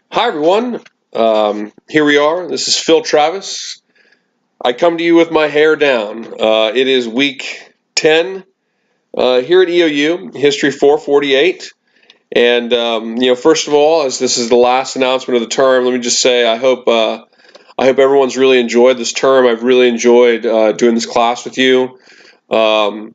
Hi, everyone. Here we are. This is Phil Travis. I come to you with my hair down. It is week 10 here at EOU, History 448. And, first of all, as this is the last announcement of the term, let me just say I hope everyone's really enjoyed this term. I've really enjoyed doing this class with you. Um,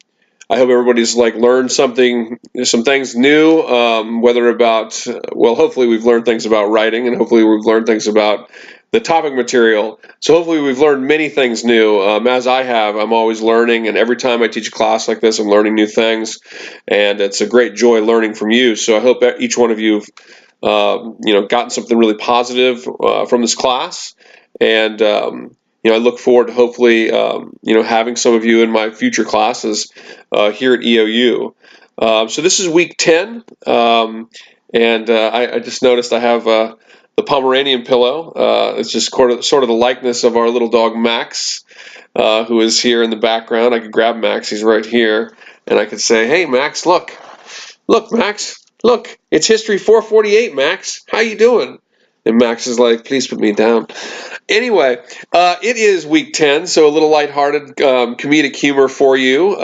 I hope everybody's learned some things new, whether about, well, hopefully we've learned things about writing, and hopefully we've learned things about the topic material. So hopefully we've learned many things new. As I have, I'm always learning, and every time I teach a class like this, I'm learning new things, and it's a great joy learning from you. So I hope each one of you have, gotten something really positive from this class, and I look forward to hopefully, having some of you in my future classes here at EOU. So this is week 10, and I just noticed I have the Pomeranian pillow. It's just sort of the likeness of our little dog Max, who is here in the background. I could grab Max; he's right here, and I could say, "Hey, Max, look, Max, look, it's History 448, Max. How you doing?" And Max is like, "Please put me down." Anyway, it is week 10, so a little lighthearted comedic humor for you.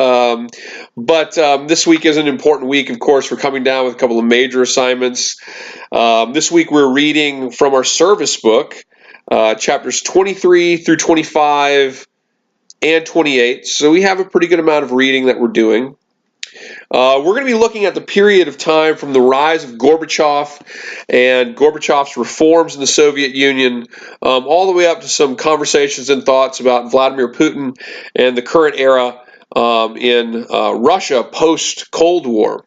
But this week is an important week, of course. We're coming down with a couple of major assignments. This week we're reading from our service book, chapters 23 through 25 and 28. So we have a pretty good amount of reading that we're doing. We're going to be looking at the period of time from the rise of Gorbachev and Gorbachev's reforms in the Soviet Union, all the way up to some conversations and thoughts about Vladimir Putin and the current era in Russia post-Cold War.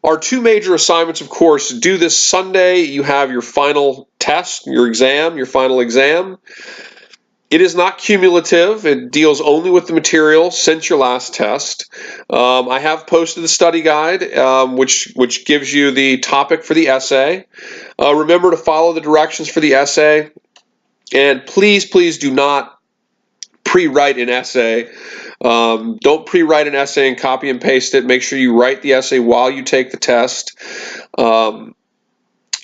Our two major assignments, of course, due this Sunday. You have your final test, your final exam. It is not cumulative. It deals only with the material since your last test. I have posted the study guide, which gives you the topic for the essay. Remember to follow the directions for the essay. And please do not pre-write an essay. Don't pre-write an essay and copy and paste it. Make sure you write the essay while you take the test.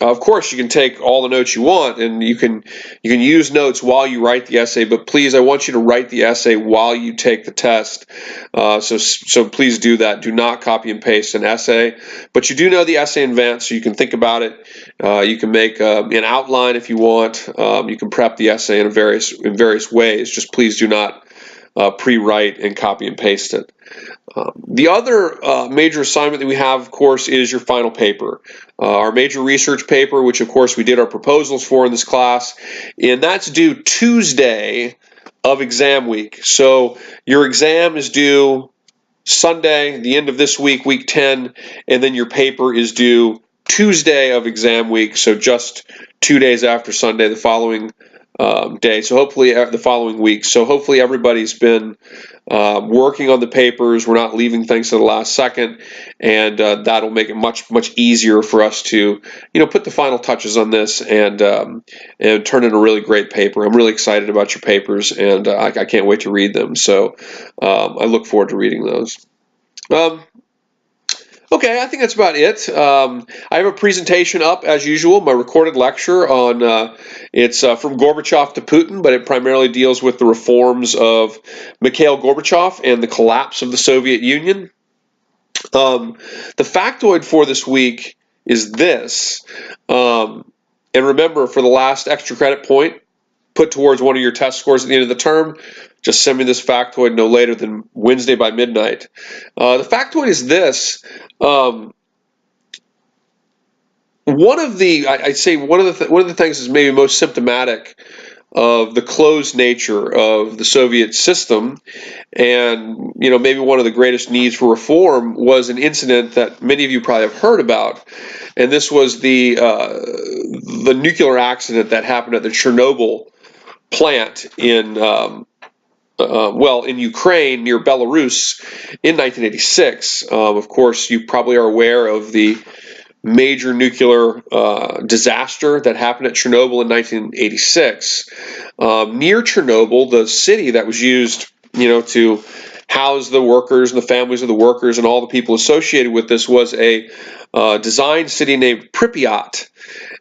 Of course, you can take all the notes you want, and you can use notes while you write the essay. But please, I want you to write the essay while you take the test. So please do that. Do not copy and paste an essay. But you do know the essay in advance, so you can think about it. You can make an outline if you want. You can prep the essay in various ways. Just please do not pre-write and copy and paste it. The other major assignment that we have, of course, is your final paper. Our major research paper, which, of course, we did our proposals for in this class, and that's due Tuesday of exam week. So your exam is due Sunday, the end of this week, week 10, and then your paper is due Tuesday of exam week, so just 2 days after Sunday, the following day. So hopefully the following week. So hopefully everybody's been working on the papers. We're not leaving things to the last second, and that'll make it much easier for us to, put the final touches on this and turn in a really great paper. I'm really excited about your papers, and I can't wait to read them. So I look forward to reading those. Okay, I think that's about it. I have a presentation up as usual, my recorded lecture on it's from Gorbachev to Putin, but it primarily deals with the reforms of Mikhail Gorbachev and the collapse of the Soviet Union. The factoid for this week is this, and remember, for the last extra credit point put towards one of your test scores at the end of the term, just send me this factoid no later than Wednesday by midnight. The factoid is this. One of the things is maybe most symptomatic of the closed nature of the Soviet system, and maybe one of the greatest needs for reform was an incident that many of you probably have heard about, and this was the nuclear accident that happened at the Chernobyl plant in Ukraine near Belarus in 1986. Of course, you probably are aware of the major nuclear disaster that happened at Chernobyl in 1986. Near Chernobyl, the city that was used, to house the workers and the families of the workers and all the people associated with this was a designed city named Pripyat.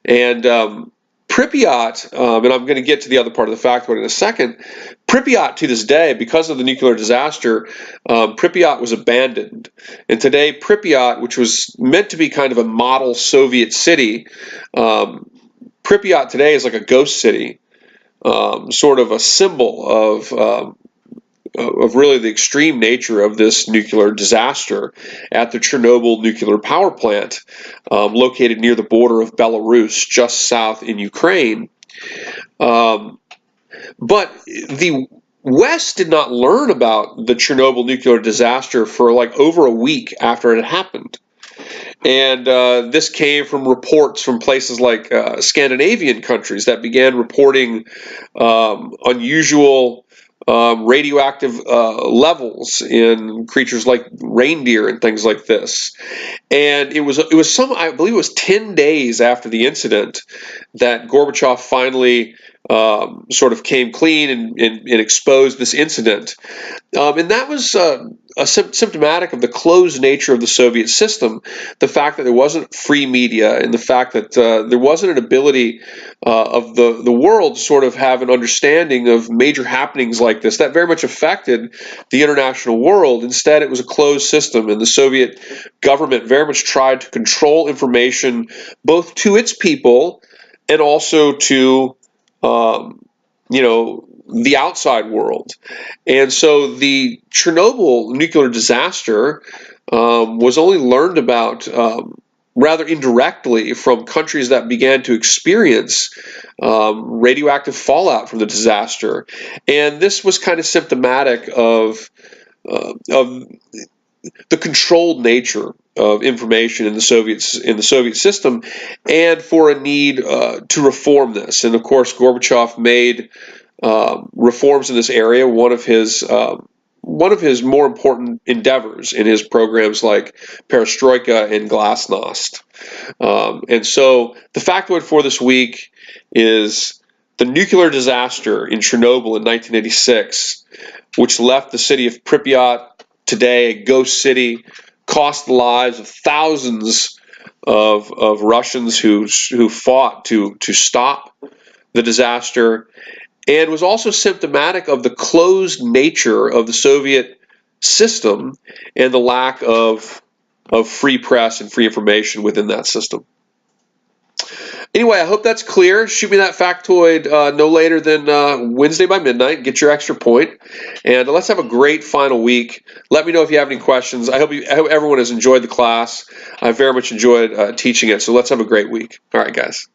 And Pripyat, and I'm going to get to the other part of the factoid in a second, Pripyat to this day, because of the nuclear disaster, Pripyat was abandoned. And today, Pripyat, which was meant to be kind of a model Soviet city, Pripyat today is like a ghost city, sort of a symbol of really the extreme nature of this nuclear disaster at the Chernobyl nuclear power plant, located near the border of Belarus, just south in Ukraine. But the West did not learn about the Chernobyl nuclear disaster for like over a week after it had happened. And this came from reports from places like Scandinavian countries that began reporting unusual radioactive levels in creatures like reindeer and things like this. And it was I believe it was 10 days after the incident that Gorbachev finally sort of came clean and exposed this incident. And that was symptomatic of the closed nature of the Soviet system, the fact that there wasn't free media, and the fact that there wasn't an ability of the world to sort of have an understanding of major happenings like this that very much affected the international world. Instead, it was a closed system, and the Soviet government very much tried to control information both to its people and also to the outside world. And so the Chernobyl nuclear disaster was only learned about rather indirectly from countries that began to experience radioactive fallout from the disaster. And this was kind of symptomatic of the controlled nature of information in the Soviet system, and for a need to reform this. And of course, Gorbachev made reforms in this area one of his more important endeavors in his programs like Perestroika and Glasnost. And so the factoid for this week is the nuclear disaster in Chernobyl in 1986, which left the city of Pripyat, today a ghost city, cost the lives of thousands of Russians who fought to stop the disaster, and was also symptomatic of the closed nature of the Soviet system and the lack of free press and free information within that system. Anyway, I hope that's clear. Shoot me that factoid no later than Wednesday by midnight. Get your extra point. And let's have a great final week. Let me know if you have any questions. I hope everyone has enjoyed the class. I very much enjoyed teaching it. So let's have a great week. All right, guys.